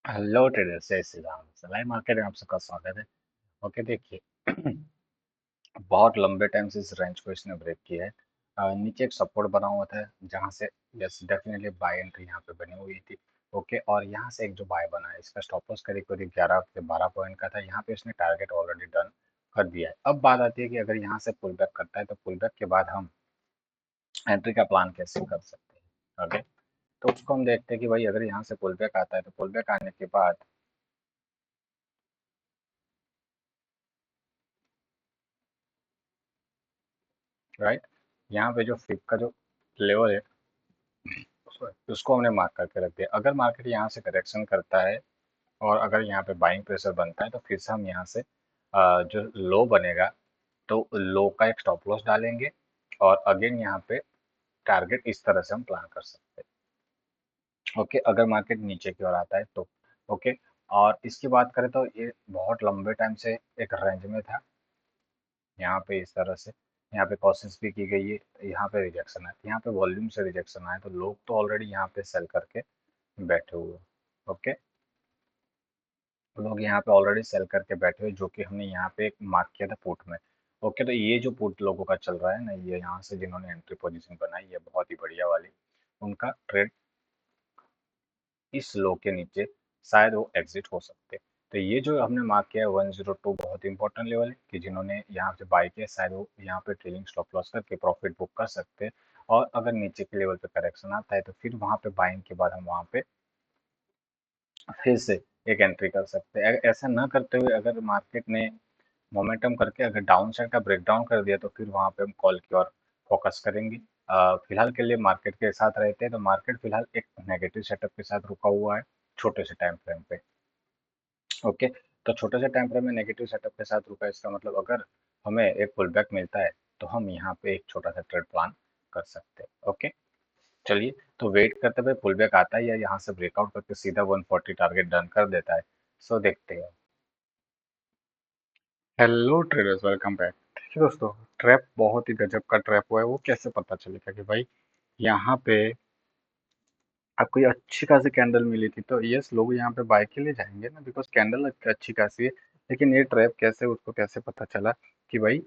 Hello traders, जय श्री राम। सलाई market में आप सबका स्वागत है। ओके, देखिए बहुत लंबे टाइम से इस रेंज को इसने ब्रेक किया है। नीचे एक सपोर्ट बना हुआ था जहां से यस डेफिनेटली बाय एंट्री यहाँ पे बनी हुई थी। ओके, और यहाँ से एक जो बाय बना है इसका स्टॉप लॉस करीब करीब 11 से 12 पॉइंट का था। यहाँ पे इसने टारगेट ऑलरेडी डन कर दिया है। अब बात आती है कि अगर यहाँ से पुल बैक करता है तो पुल बैक के बाद हम एंट्री का प्लान कैसे कर सकते हैं। ओके, तो उसको हम देखते हैं कि भाई अगर यहाँ से पुल बैक आता है तो पुल बैक आने के बाद राइट, यहाँ पे जो फ्लिप का जो लेवल है उसको हमने मार्क करके रख दिया। अगर मार्केट यहाँ से करेक्शन करता है और अगर यहाँ पे बाइंग प्रेशर बनता है तो फिर से हम यहाँ से जो लो बनेगा तो लो का एक स्टॉप लॉस डालेंगे और अगेन यहाँ पे टारगेट इस तरह से हम प्लान कर सकते हैं। ओके, अगर मार्केट नीचे की ओर आता है तो ओके। और इसकी बात करें तो ये बहुत लंबे टाइम से एक रेंज में था। यहाँ पे इस तरह से यहाँ पे कोशिश भी की गई है, यहाँ पे रिजेक्शन आया, यहाँ पे वॉल्यूम से रिजेक्शन आया तो लोग तो ऑलरेडी यहाँ पे सेल करके बैठे हुए। ओके, लोग यहाँ पे ऑलरेडी सेल करके बैठे हुए जो कि हमने यहाँ पे एक मार्क किया था पुट में। ओके, तो ये जो पुट लोगों का चल रहा है ना, ये यहाँ से जिन्होंने एंट्री पोजीशन बनाई है बहुत ही बढ़िया वाली, उनका ट्रेड इस लो के नीचे शायद वो एग्जिट हो सकते हैं। तो ये जो हमने मार्क किया है 102 बहुत इंपॉर्टेंट लेवल है कि जिन्होंने यहाँ से बाई किया शायद वो यहाँ पे ट्रेलिंग स्टॉप लॉस करके प्रॉफिट बुक कर सकते हैं। और अगर नीचे के लेवल पे करेक्शन आता है तो फिर वहाँ पे बाइंग के बाद हम वहाँ पे फिर से एक एंट्री कर सकते हैं। ऐसा ना करते हुए अगर मार्केट ने मोमेंटम करके अगर डाउन साइड का ब्रेकडाउन कर दिया तो फिर वहाँ पे हम कॉल की ओर फोकस करेंगे। फिलहाल के लिए मार्केट के साथ रहते हैं तो मार्केट फिलहाल एक नेगेटिव सेटअप के साथ रुका हुआ है छोटे से टाइम फ्रेम पे। ओके, तो छोटे से टाइम फ्रेम में नेगेटिव सेटअप के साथ रुका है, इसका मतलब अगर हमें एक पुल बैक मिलता है तो हम यहाँ पे एक छोटा सा ट्रेड प्लान कर सकते हैं। ओके, चलिए, तो वेट करते हुए पुल बैक आता है या यहाँ से ब्रेकआउट करके सीधा 140 टारगेट डन कर देता है। सो देखते हैं। Hello traders, welcome back. देखिए दोस्तों, ट्रैप बहुत ही गजब का ट्रैप हुआ है। वो कैसे पता चलेगा कि भाई यहाँ पे आपको ये अच्छी खासी कैंडल मिली थी तो यस लोग यहाँ पे बाय के लिए जाएंगे ना, बिकॉज कैंडल अच्छी खासी है। लेकिन ये ट्रैप कैसे, उसको कैसे पता चला कि भाई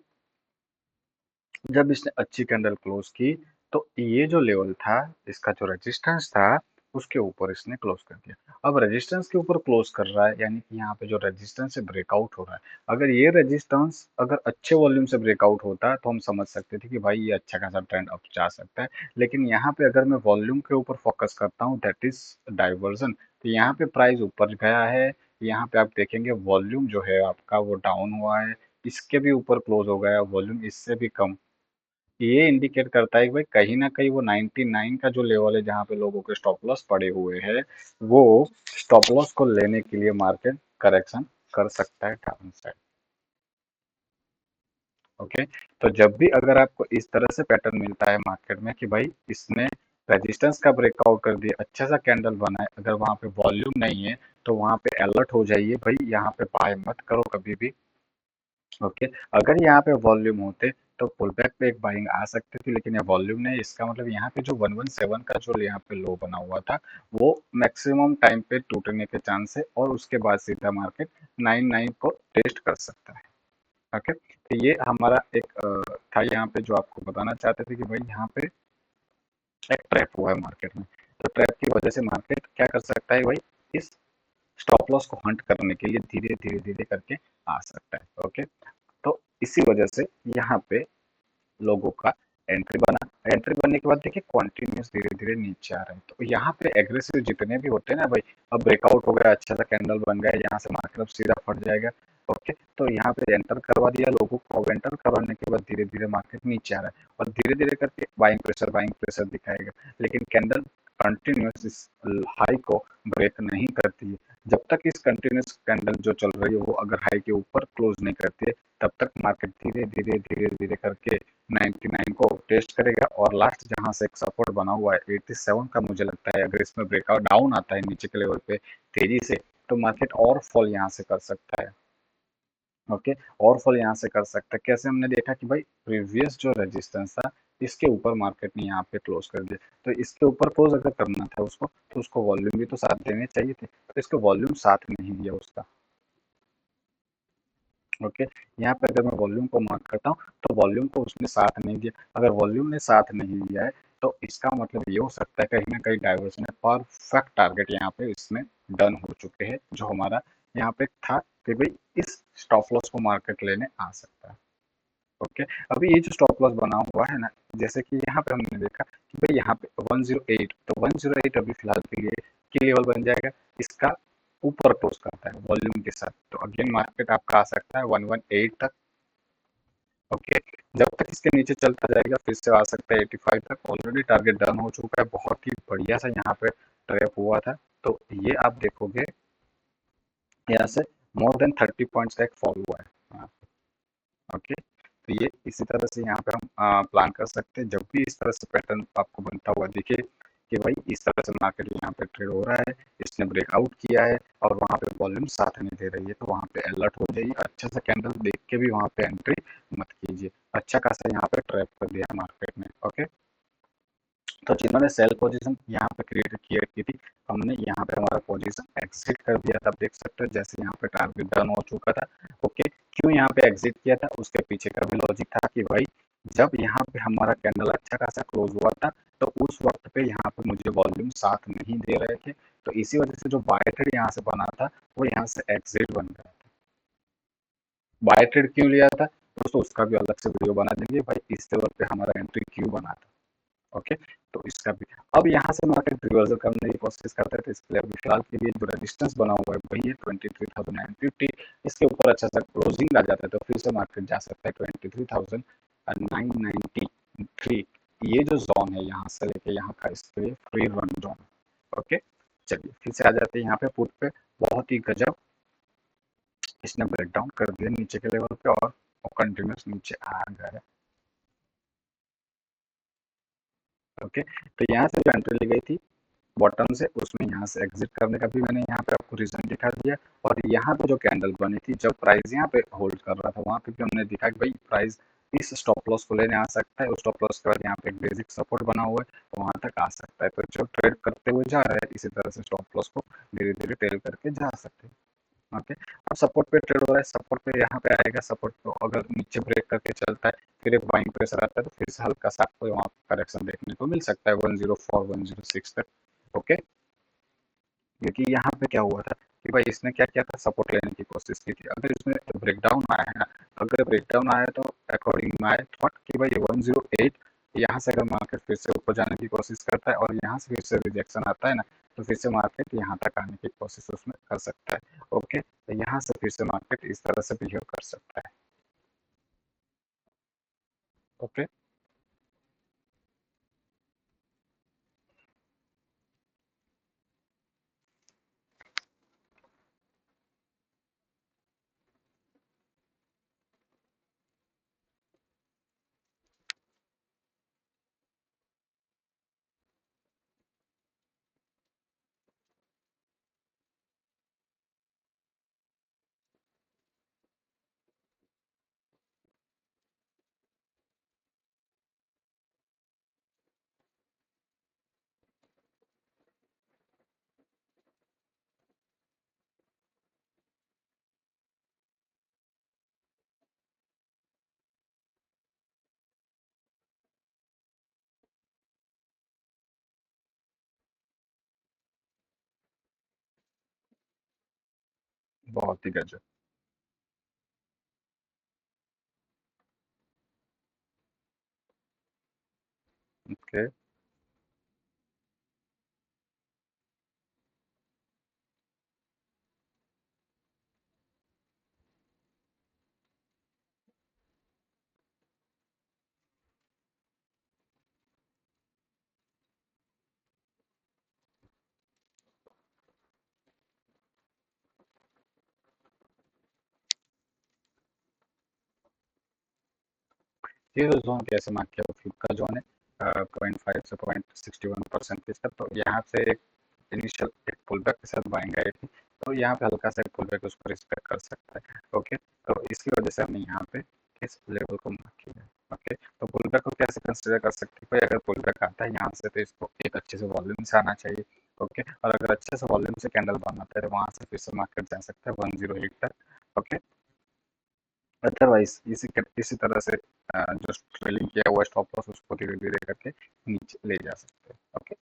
जब इसने अच्छी कैंडल क्लोज की तो ये जो लेवल था, इसका जो रेजिस्टेंस था उसके ऊपर इसने क्लोज कर दिया। अब रेजिस्टेंस के ऊपर क्लोज कर रहा है यानी कि यहाँ पे जो रेजिस्टेंस से ब्रेकआउट हो रहा है, अगर ये रेजिस्टेंस अगर अच्छे वॉल्यूम से ब्रेकआउट होता तो हम समझ सकते थे कि भाई ये अच्छा खासा ट्रेंड अप जा सकता है। लेकिन यहाँ पे अगर मैं वॉल्यूम के ऊपर फोकस करता हूँ, दैट इज डाइवर्जन, तो यहाँ पे प्राइस ऊपर गया है। यहाँ पे आप देखेंगे वॉल्यूम जो है आपका वो डाउन हुआ है, इसके भी ऊपर क्लोज हो गया, वॉल्यूम इससे भी कम। ये इंडिकेट करता है कि भाई कहीं ना कहीं वो 99 का जो लेवल है जहाँ पे लोगों के स्टॉप लॉस पड़े हुए हैं, वो स्टॉप लॉस को लेने के लिए मार्केट करेक्शन कर सकता है डाउन साइड। ओके, तो जब भी अगर आपको इस तरह से पैटर्न मिलता है मार्केट में कि भाई इसने रेजिस्टेंस का ब्रेकआउट कर दिया, अच्छा सा कैंडल बना है, अगर वहां पे वॉल्यूम नहीं है तो वहां पे अलर्ट हो जाइए भाई, यहाँ पे बाय मत करो कभी भी। ओके, अगर यहाँ पे वॉल्यूम होते तो पुल बैक पे एक बाइंग आ सकती थी, लेकिन ये वॉल्यूम नहीं, इसका मतलब यहाँ पे जो 117 का जो यहाँ पे लो बना हुआ था वो मैक्सिमम टाइम पे टूटने के चांस है और उसके बाद सीधा मार्केट 99 को टेस्ट कर सकता है। ओके, तो ये हमारा एक था यहाँ पे जो आपको बताना चाहते थे कि भाई यहाँ पे एक ट्रैप हुआ है मार्केट में। तो ट्रैप की वजह से मार्केट क्या कर सकता है भाई, इस स्टॉप लॉस को हंट करने के लिए धीरे धीरे धीरे करके आ सकता है। ओके, तो इसी वजह से यहाँ पे लोगों का एंट्री बना। एंट्री बनने के बाद देखिए कंटिन्यूस धीरे धीरे नीचे आ रहे हैं, तो यहाँ पे एग्रेसिव जितने भी होते हैं ना भाई, अब ब्रेकआउट हो गया, अच्छा सा कैंडल बन गया, यहाँ से मार्केट अब सीधा फट जाएगा। ओके, तो यहाँ पे एंटर करवा दिया लोगों को, अब एंटर करवाने के बाद धीरे धीरे मार्केट नीचे आ रहा है और धीरे धीरे करके बाइंग प्रेशर दिखाएगा। लेकिन कैंडल कंटिन्यूस इस हाई को ब्रेक नहीं करती है। जब तक इस कंटिन्यूस कैंडल जो चल रही है वो अगर हाई के ऊपर क्लोज नहीं करती है, तब तक मार्केट धीरे धीरे धीरे धीरे करके 99 को टेस्ट करेगा। और लास्ट जहां से एक सपोर्ट बना हुआ है 87 का, मुझे लगता है अगर इसमें ब्रेकआउट डाउन आता है नीचे के लेवल पे तेजी से तो मार्केट और फॉल यहाँ से कर सकता है। ओके, और फॉल यहाँ से कर सकता है। कैसे, हमने देखा कि भाई प्रीवियस जो रेजिस्टेंस था इसके ऊपर मार्केट ने यहाँ पे क्लोज कर दिया, तो इसके ऊपर क्लोज अगर करना था उसको, तो उसको वॉल्यूम भी तो साथ देने चाहिए थे, तो इसको वॉल्यूम साथ नहीं दिया उसका। ओके, यहाँ पे अगर मैं वॉल्यूम को मार्क करता हूँ, तो वॉल्यूम को उसने साथ नहीं दिया। अगर वॉल्यूम ने साथ नहीं दिया है, तो इसका मतलब ये हो सकता है कहीं ना कहीं डाइवर्जन है, परफेक्ट टारगेट यहाँ पे इसमें डन हो चुके हैं, जो हमारा यहाँ पे था कि भाई इस स्टॉप लॉस को मार्केट लेने आ सकता है। ओके, अभी ये जो स्टॉप लॉस बना हुआ है ना, जैसे कि यहाँ पे हमने देखा कि भाई यहाँ पे 108, तो 108 अभी फिलहाल के लिए की लेवल बन जाएगा, इसका ऊपर क्लोज करता है वॉल्यूम के साथ, तो अगेन मार्केट आपका आ सकता है 118 तक। ओके, जब तक इसके नीचे चलता जाएगा फिर से आ सकता है 85 तक। ऑलरेडी टारगेट डन हो चुका है, बहुत ही बढ़िया सा यहाँ पे ट्रैप हुआ था, तो ये आप देखोगे यहाँ से मोर देन 30 पॉइंट्स का एक फॉल हुआ है। ओके, तो ये इसी तरह से यहाँ पे हम प्लान कर सकते हैं, जब भी इस तरह से पैटर्न आपको बनता हुआ दिखे कि भाई इस तरह से मार्केट यहाँ पे ट्रेड हो रहा है, इसने ब्रेकआउट किया है और वहाँ पे वॉल्यूम साथ नहीं दे रही है, तो वहाँ पे अलर्ट हो जाइए, अच्छा सा कैंडल देख के भी वहाँ पे एंट्री मत कीजिए। अच्छा खासा यहाँ पे ट्रैप कर दिया है मार्केट ने। ओके, तो जिन्होंने सेल पोजीशन यहाँ पे क्रिएट की थी, हमने यहाँ पे हमारा पोजीशन एग्जिट कर दिया था। आप देख सकते हो जैसे यहाँ पे टारगेट डन हो चुका था। ओके, क्यों यहाँ पे एग्जिट किया था, उसके पीछे का भी लॉजिक था कि भाई जब यहाँ पे हमारा कैंडल अच्छा खासा क्लोज हुआ था, तो उस वक्त पे यहाँ पे मुझे वॉल्यूम साथ नहीं दे रहे थे, तो इसी वजह से जो बाय ट्रेड यहाँ से बना था वो यहाँ से एग्जिट बन गया था। बाय ट्रेड क्यों लिया था दोस्तों, उसका भी अलग से वीडियो बना देंगे भाई इस लेवल पे हमारा एंट्री क्यों बना था। ओके, तो इसका भी अब यहाँ से मार्केट रिवर्सल करने की कोशिश करते थे, इसके लिए अभी फिलहाल के लिए जो रेजिस्टेंस बना हुआ है वही है 23,950। इसके ऊपर अच्छा सा क्लोजिंग आ जाता है तो फिर से मार्केट जा सकता है 23,993। ये जो जोन है यहाँ से लेके यहाँ का, इसके लिए फ्री रन जोन। ओके, चलिए फिर से आ जाते हैं यहाँ पे पुट पे। बहुत ही गजब इसने ब्रेक डाउन कर दिया नीचे के लेवल पे, और कंटिन्यूस नीचे आ गया है। ओके, तो यहाँ से जो एंट्री ली गई थी बॉटम से, उसमें यहाँ से एग्जिट करने का भी मैंने यहाँ पे आपको रीजन दिखा दिया। और यहाँ पे जो कैंडल बनी थी, जब प्राइस यहाँ पे होल्ड कर रहा था, वहां पे भी हमने दिखा कि भाई प्राइस इस स्टॉप लॉस को लेने आ सकता है, उस स्टॉप लॉस के बाद यहाँ पे एक बेसिक सपोर्ट बना हुआ है, वहां तक आ सकता है। तो जो ट्रेड करते हुए जा रहा है इसी तरह से स्टॉप लॉस को धीरे धीरे टेल करके जा सकते हैं। ओके, अब सपोर्ट पे ट्रेड हो रहा है, सपोर्ट पे यहाँ पे आएगा, सपोर्ट को अगर नीचे ब्रेक करके चलता है, फिर एक बाइंग प्रेशर आता है, तो फिर से हल्का सा आपको वहाँ करेक्शन देखने को मिल सकता है 104 106 तक। ओके, क्योंकि यहाँ पे क्या हुआ था कि भाई इसने क्या किया था, सपोर्ट लेने की कोशिश की थी। अगर इसमें ब्रेकडाउन आया है ना, अगर ब्रेकडाउन आया तो अकॉर्डिंग माई थॉट कि भाई 108 यहाँ से अगर मार्केट फिर से ऊपर जाने की कोशिश करता है और यहाँ से फिर से रिजेक्शन आता है ना, तो फिर से मार्केट यहाँ तक आने की कोशिश उसमें कर सकता है। ओके, तो यहाँ से फिर से मार्केट इस तरह से बिहेव कर सकता है। ओके, बहुत ही गजब। ओके, ये जो जोन कैसे मार्क किया, फ्लिप का जोन है 0.5 से 0.61% का, तो यहाँ से एक इनिशियल एक पुल बैक के साथ बाइंग आई थी, तो यहाँ पे हल्का सा एक पुल बैक उसको रिस्पेक्ट कर सकता है। ओके, तो इसकी वजह से हमने यहाँ पे इस लेवल को मार्क किया है। ओके, तो पुल बैक को कैसे कंसिडर कर सकते हैं भाई, अगर पुल बैक आता है यहाँ से तो इसको एक अच्छे से वॉल्यूम से आना चाहिए। ओके, और अगर अच्छे से वॉल्यूम से कैंडल बनाता है तो वहां से फिर से मार्केट जा सकता है 108 तक। ओके, अदरवाइज इसी तरह से जो ट्रेलिंग किया हुआ स्टॉप लॉस उसको धीरे धीरे करके नीचे ले जा सकते हैं। Okay,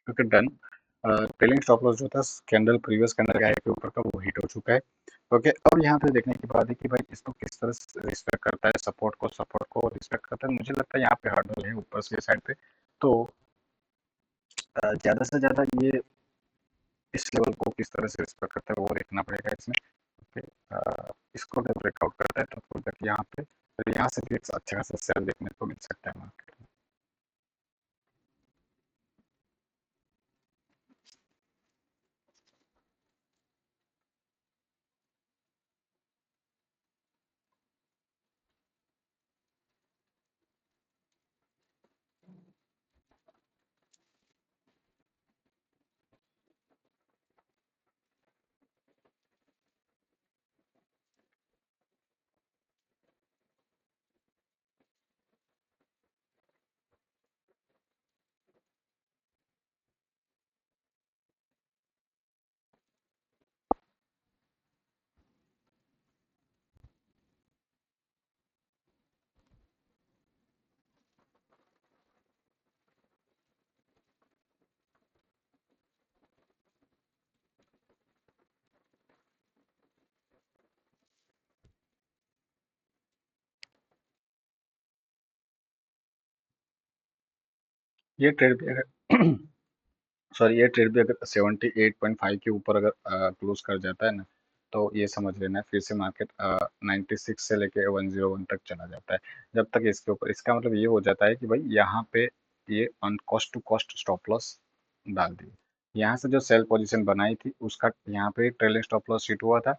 okay done. Trailing stop loss जो था कैंडल प्रीवियस कैंडल हाई के ऊपर का वो हिट हो चुका है। ओके, अब यहाँ पे देखने की बात है कि भाई इसको किस तरह से रिस्पेक्ट करता है, सपोर्ट को रिस्पेक्ट करता है। मुझे लगता है यहाँ पे हर्डल है ऊपर से साइड पे, तो ज्यादा से ज्यादा ये इस लेवल को किस तरह से रिस्पेक्ट करता है वो देखना पड़ेगा इसमें। ओके, इसको अगर ब्रेकआउट करता है तो पुल बैक यहाँ पे, तो यहाँ से भी एक अच्छा खासा सेल देखने को मिल सकता है मार्केट में। ये ट्रेड भी अगर सॉरी, ये ट्रेड भी अगर 78.5 के ऊपर अगर क्लोज कर जाता है ना, तो ये समझ लेना है फिर से मार्केट 96 से लेके 101 तक चला जाता है। जब तक इसके ऊपर, इसका मतलब ये हो जाता है कि भाई यहाँ पे ये on cost to cost stop loss डाल दी। यहाँ से जो सेल पोजीशन बनाई थी उसका यहाँ पे ट्रेलिंग स्टॉप लॉस हिट हुआ था,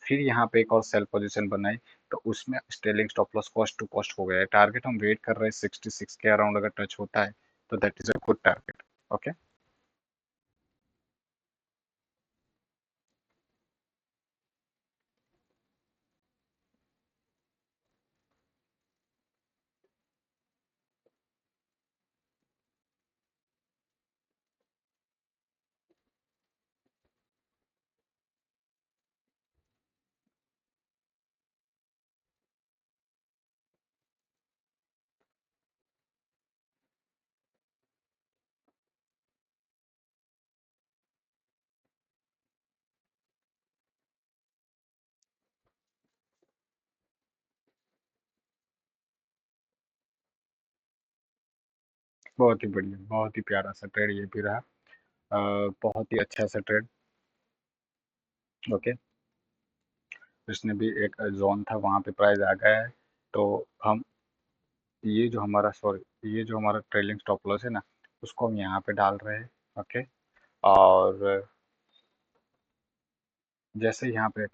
फिर यहाँ पे एक और सेल पोजीशन बनाई, तो उसमें trailing stop loss cost to cost हो गया है। टारगेट हम वेट कर रहे हैं 66 के अराउंड अगर टच होता है तो that is a good target. Okay, बहुत ही बढ़िया, बहुत ही प्यारा सा ट्रेड ये भी रहा। बहुत ही अच्छा सा ट्रेड। ओके, इसने भी एक जोन था वहां पे प्राइस आ गया है, तो हम ये जो हमारा ट्रेलिंग स्टॉप लॉस है ना, उसको हम यहाँ पे डाल रहे हैं। ओके, और जैसे यहाँ पे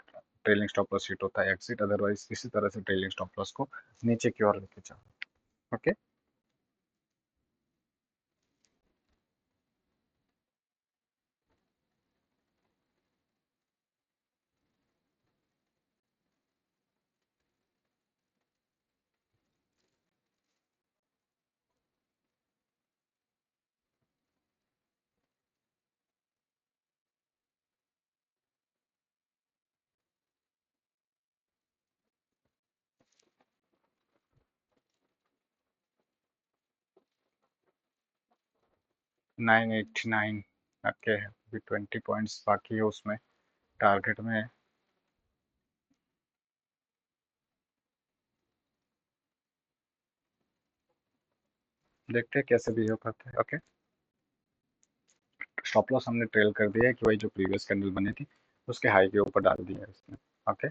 ट्रेलिंग स्टॉप लॉस हिट होता है एग्जिट, अदरवाइज इसी तरह से ट्रेलिंग स्टॉप लॉस को नीचे की ओर लेके जाओ। ओके। 989। ओके, अभी 20 पॉइंट्स बाकी है उसमें, टारगेट में है। देखते हैं कैसे बिहेव करते हैं। ओके, स्टॉप लॉस हमने ट्रेल कर दिया है कि भाई जो प्रीवियस कैंडल बनी थी उसके हाई के ऊपर डाल दिया है इसने। ओके।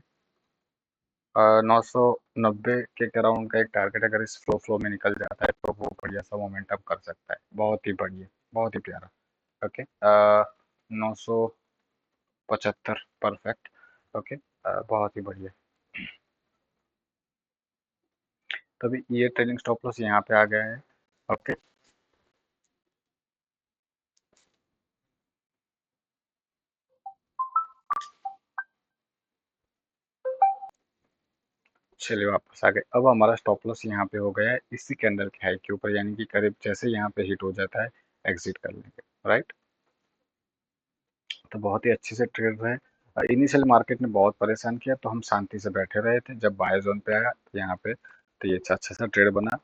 990 के अराउंड का एक टारगेट अगर इस फ्लो में निकल जाता है तो वो बढ़िया सा मोमेंटम कर सकता है, बहुत ही बढ़िया, बहुत ही प्यारा। ओके। 975 परफेक्ट। ओके। बहुत ही बढ़िया। तभी ये ट्रेलिंग स्टॉप लॉस यहाँ पे आ गया है। ओके। चलिए वापस आ गए। अब हमारा स्टॉप लॉस यहाँ पे हो गया है इसी कैंडल के हाई के ऊपर, यानी कि करीब जैसे यहाँ पे हिट हो जाता है एग्जिट कर लेंगे। राइट। तो बहुत ही अच्छे से ट्रेड रहे। इनिशियल मार्केट ने बहुत परेशान किया तो हम शांति से बैठे रहे थे, जब बाय जोन पे आया तो यहाँ पे तो ये अच्छा सा ट्रेड बना।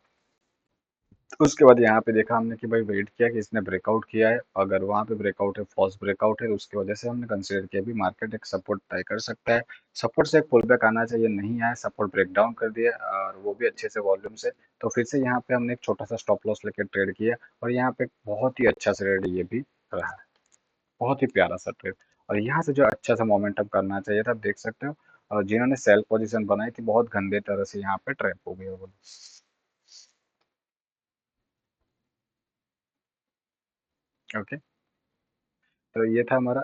तो उसके बाद यहाँ पे देखा हमने कि भाई वेट किया कि इसने ब्रेकआउट किया है, अगर वहाँ पे ब्रेकआउट है, फॉल्स ब्रेकआउट है, तो उसकी वजह से हमने कंसीडर किया भी मार्केट एक सपोर्ट तय कर सकता है, सपोर्ट से एक पुल बैक आना चाहिए, नहीं आया, सपोर्ट ब्रेक डाउन कर दिया और वो भी अच्छे से वॉल्यूम से। तो फिर से यहाँ पे हमने एक छोटा सा स्टॉप लॉस लेकर ट्रेड किया और यहाँ पे बहुत ही अच्छा सा ट्रेड ये भी रहा है, बहुत ही प्यारा सा ट्रेड। और यहाँ से जो अच्छा सा मोमेंटम करना चाहिए था, आप देख सकते हो, और जिन्होंने सेल पोजीशन बनाई थी बहुत गंदे तरह से यहाँ पे ट्रैप हो गए वो। ओके। तो ये था हमारा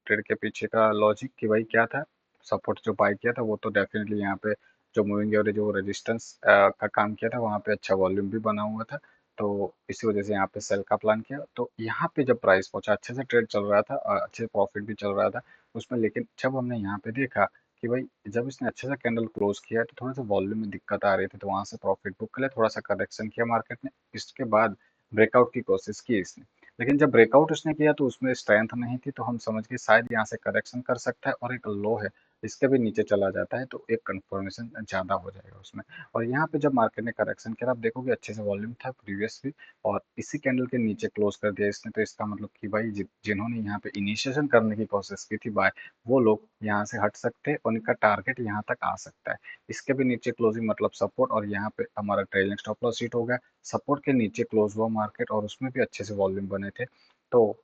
ट्रेड के पीछे का लॉजिक कि भाई क्या था, सपोर्ट जो बाय किया था वो तो डेफिनेटली यहाँ पे जो मूविंग एवरेज जो रेजिस्टेंस का काम किया था वहाँ पे अच्छा वॉल्यूम भी बना हुआ था, तो इसी वजह से यहाँ पे सेल का प्लान किया। तो यहाँ पे जब प्राइस पहुंचा अच्छे से ट्रेड चल रहा था और अच्छे प्रॉफिट भी चल रहा था उसमें, लेकिन जब हमने यहाँ पे देखा कि भाई जब इसने अच्छे से कैंडल क्लोज किया तो थोड़ा सा वॉल्यूम में दिक्कत आ रही थी, तो वहां से प्रॉफिट बुक के लिए थोड़ा सा करेक्शन किया मार्केट ने। इसके बाद ब्रेकआउट की कोशिश की इसने, लेकिन जब ब्रेकआउट उसने किया तो उसमें स्ट्रेंथ नहीं थी, तो हम समझ गए शायद यहाँ से करेक्शन कर सकता है और एक लो है इसके भी नीचे चला जाता है तो एक कंफर्मेशन ज्यादा हो जाएगा उसमें। और यहाँ पे जब मार्केट ने करेक्शन किया आप देखोगे अच्छे से वॉल्यूम था प्रीवियस भी, और इसी कैंडल के नीचे क्लोज कर दिया इसने, तो इसका मतलब कि भाई जिन्होंने यहाँ पे इनिशिएशन करने की कोशिश की थी बाय, वो लोग यहाँ से हट सकते हैं और उनका टारगेट यहाँ तक आ सकता है। इसके भी नीचे क्लोजिंग मतलब सपोर्ट, और यहाँ पे हमारा ट्रेलिंग स्टॉप लॉस हिट हो गया, सपोर्ट के नीचे क्लोज हुआ मार्केट और उसमें भी अच्छे से वॉल्यूम बने थे। तो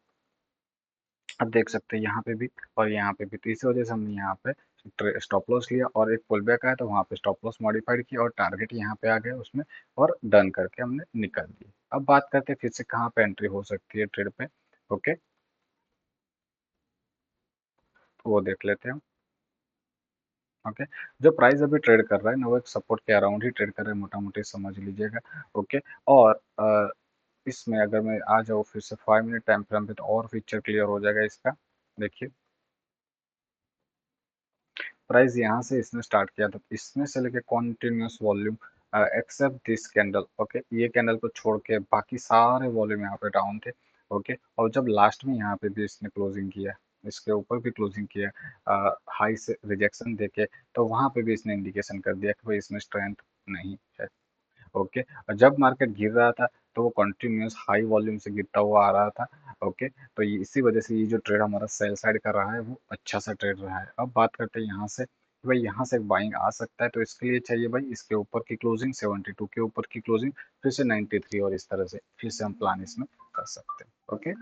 अब देख सकते हैं यहाँ पे भी और यहाँ पे भी, तो इसी वजह से हमने यहाँ पे स्टॉप लॉस लिया और एक पुल बैक आया तो वहाँ पे स्टॉप लॉस मॉडिफाइड किया और टारगेट यहाँ पे आ गया उसमें, और डन करके हमने निकल दिया। अब बात करते हैं फिर से कहाँ पे एंट्री हो सकती है ट्रेड पे। ओके, तो वो देख लेते हैं हम। ओके, जो प्राइस अभी ट्रेड कर रहा है ना वो एक सपोर्ट के अराउंड ही ट्रेड कर रहा है, मोटा मोटी समझ लीजिएगा। ओके। और इसमें अगर मैं आ जाऊँ फिर से 5 मिनट टाइम फ्रेम पे तो और पिक्चर क्लियर हो जाएगा इसका। देखिए प्राइस यहाँ से इसने स्टार्ट किया था, इसमें से लेके continuous volume except this candle. Okay, ये कैंडल को छोड़ के बाकी सारे वॉल्यूम यहाँ पे डाउन थे। ओके, और जब लास्ट में यहाँ पे भी इसने क्लोजिंग किया, इसके ऊपर भी क्लोजिंग किया हाई से रिजेक्शन देके, तो वहां पे भी इसने इंडिकेशन कर दिया कि भाई इसमें स्ट्रेंथ नहीं है। ओके, और जब मार्केट गिर रहा था तो वो कंटिन्यूस हाई वॉल्यूम से गिरता हुआ आ रहा था। ओके, तो ये इसी वजह से ये जो ट्रेड हमारा सेल साइड का रहा है वो अच्छा सा ट्रेड रहा है। अब बात करते हैं यहाँ से कि भाई यहाँ से बाइंग आ सकता है, तो इसके लिए चाहिए भाई इसके ऊपर की क्लोजिंग, 72 के ऊपर की क्लोजिंग, फिर से 93, और इस तरह से फिर से हम प्लान इसमें कर सकते हैं। ओके।